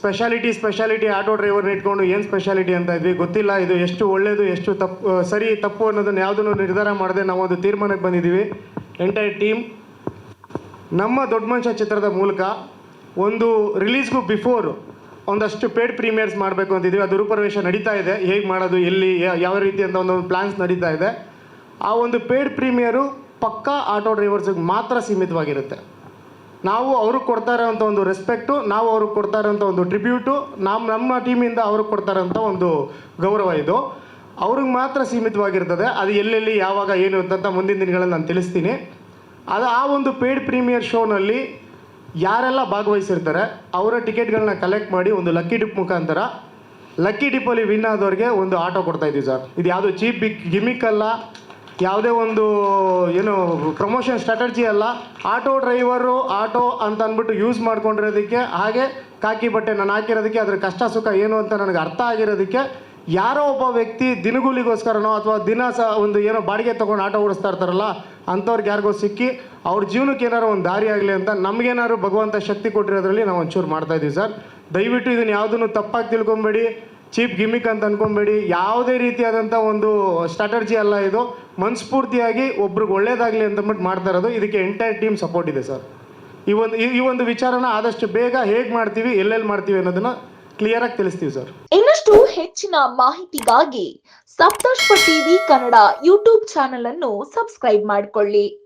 Speciality auto ಡ್ರೈವರ್ನ ಇಟ್ಕೊಂಡು ಏನು speciality ಅಂತ ಇದ್ವಿ ಗೊತ್ತಿಲ್ಲ. ಇದು ಎಷ್ಟು ಒಳ್ಳೆಯದು ಎಷ್ಟು ಸರಿ ತಪ್ಪು ಅನ್ನೋದನ್ನು ಯಾವುದನ್ನು ನಿರ್ಧಾರ ಮಾಡದೆ ನಾವು ಒಂದು ತೀರ್ಮಾನಕ್ಕೆ ಬಂದಿದ್ದೀವಿ. ಎಂಟೈರ್ ಟೀಮ್ ನಮ್ಮ ದೊಡ್ಡ ಮನುಷ್ಯ ಚಿತ್ರದ ಮೂಲಕ ಒಂದು ರಿಲೀಸ್ಗೂ ಬಿಫೋರ್ ಒಂದಷ್ಟು ಪೇಡ್ ಪ್ರೀಮಿಯರ್ಸ್ ಮಾಡಬೇಕು ಅಂತಿದ್ದೀವಿ. ಅದು ರೂಪುರೇಷ ನಡೀತಾ ಇದೆ. ಹೇಗೆ ಮಾಡೋದು, ಎಲ್ಲಿ, ಯಾವ ರೀತಿ ಅಂತ ಒಂದು ಪ್ಲ್ಯಾನ್ಸ್ ನಡೀತಾ ಇದೆ. ಆ ಒಂದು ಪೇಡ್ ಪ್ರೀಮಿಯರು ಪಕ್ಕಾ ಆಟೋ ಡ್ರೈವರ್ಸಿಗೆ ಮಾತ್ರ ಸೀಮಿತವಾಗಿರುತ್ತೆ. ನಾವು ಅವ್ರಿಗೆ ಕೊಡ್ತಾ ಇರೋಂಥ ಒಂದು ರೆಸ್ಪೆಕ್ಟು, ನಾವು ಅವ್ರಿಗೆ ಕೊಡ್ತಾ ಇರೋಂಥ ಒಂದು ಟ್ರಿಬ್ಯೂಟು, ನಮ್ಮ ಟೀಮಿಂದ ಅವ್ರಿಗೆ ಕೊಡ್ತಾ ಇರೋಂಥ ಒಂದು ಗೌರವ ಇದು ಅವ್ರಿಗೆ ಮಾತ್ರ ಸೀಮಿತವಾಗಿರ್ತದೆ. ಅದು ಎಲ್ಲೆಲ್ಲಿ ಯಾವಾಗ ಏನು ಅಂತ ಮುಂದಿನ ದಿನಗಳಲ್ಲಿ ನಾನು ತಿಳಿಸ್ತೀನಿ. ಆ ಒಂದು ಪೇಡ್ ಪ್ರೀಮಿಯರ್ ಶೋನಲ್ಲಿ ಯಾರೆಲ್ಲ ಭಾಗವಹಿಸಿರ್ತಾರೆ ಅವರ ಟಿಕೆಟ್ಗಳನ್ನ ಕಲೆಕ್ಟ್ ಮಾಡಿ ಒಂದು ಲಕ್ಕಿ ಡಿಪ್ ಮುಖಾಂತರ ಲಕ್ಕಿ ಡಿಪ್ಪಲ್ಲಿ ವಿನ್ ಆದವ್ರಿಗೆ ಒಂದು ಆಟೋ ಕೊಡ್ತಾಯಿದ್ದೀವಿ ಸರ್. ಇದು ಯಾವುದೋ ಚೀಪ್ ಗಿಮಿಕ್ ಅಲ್ಲ, ಯಾವುದೇ ಒಂದು ಏನು ಪ್ರಮೋಷನ್ ಸ್ಟ್ರಾಟಜಿ ಅಲ್ಲ. ಆಟೋ ಡ್ರೈವರು ಆಟೋ ಅಂತ ಅಂದ್ಬಿಟ್ಟು ಯೂಸ್ ಮಾಡ್ಕೊಂಡಿರೋದಕ್ಕೆ, ಹಾಗೆ ಕಾಕಿ ಬಟ್ಟೆ ನಾನು ಹಾಕಿರೋದಕ್ಕೆ ಅದರ ಕಷ್ಟ ಸುಖ ಏನು ಅಂತ ನನಗೆ ಅರ್ಥ ಆಗಿರೋದಕ್ಕೆ ಯಾರೋ ಒಬ್ಬ ವ್ಯಕ್ತಿ ದಿನಗೂಲಿಗೋಸ್ಕರನೋ ಅಥವಾ ಒಂದು ಏನೋ ಬಾಡಿಗೆ ತೊಗೊಂಡು ಆಟೋ ಓಡಿಸ್ತಾ ಇರ್ತಾರಲ್ಲ ಅಂಥವ್ರಿಗೆ ಯಾರಿಗೋ ಸಿಕ್ಕಿ ಅವ್ರ ಜೀವನಕ್ಕೆ ಏನಾರು ಒಂದು ದಾರಿ ಆಗಲಿ ಅಂತ ನಮಗೇನಾದ್ರು ಭಗವಂತ ಶಕ್ತಿ ಕೊಟ್ಟಿರೋದ್ರಲ್ಲಿ ನಾವು ಒಂಚೂರು ಮಾಡ್ತಾಯಿದ್ದೀವಿ ಸರ್. ದಯವಿಟ್ಟು ಇದನ್ನು ಯಾವುದನ್ನು ತಪ್ಪಾಗಿ ತಿಳ್ಕೊಬೇಡಿ, ಚೀಪ್ ಗಿಮಿಕ್ ಅಂತ ಅಂದ್ಕೊಬೇಡಿ. ಯಾವುದೇ ರೀತಿಯಾದಂಥ ಒಂದು ಸ್ಟ್ರಾಟರ್ಜಿ ಅಲ್ಲ ಇದು. ಮನಸ್ಫೂರ್ತಿಯಾಗಿ ಒಬ್ರಿಗೆ ಒಳ್ಳೇದಾಗಲಿ ಅಂತಂದ್ಬಿಟ್ಟು ಮಾಡ್ತಾ ಇರೋದು. ಇದಕ್ಕೆ ಎಂಟೈರ್ ಟೀಮ್ ಸಪೋರ್ಟ್ ಇದೆ ಸರ್. ಈ ಒಂದು ವಿಚಾರನ ಆದಷ್ಟು ಬೇಗ ಹೇಗೆ ಮಾಡ್ತೀವಿ, ಎಲ್ಲೆಲ್ಲಿ ಮಾಡ್ತೀವಿ ಅನ್ನೋದನ್ನು ಕ್ಲಿಯರಾಗಿ ತಿಳಿಸ್ತೀವಿ ಸರ್. ಇನ್ನಷ್ಟು ಹೆಚ್ಚಿನ ಮಾಹಿತಿಗಾಗಿ ಸಪ್ತರ್ಷಿ ಟಿವಿ ಕನ್ನಡ ಯೂಟ್ಯೂಬ್ ಚಾನೆಲ್ ಅನ್ನು ಸಬ್ಸ್ಕ್ರೈಬ್ ಮಾಡಿಕೊಳ್ಳಿ.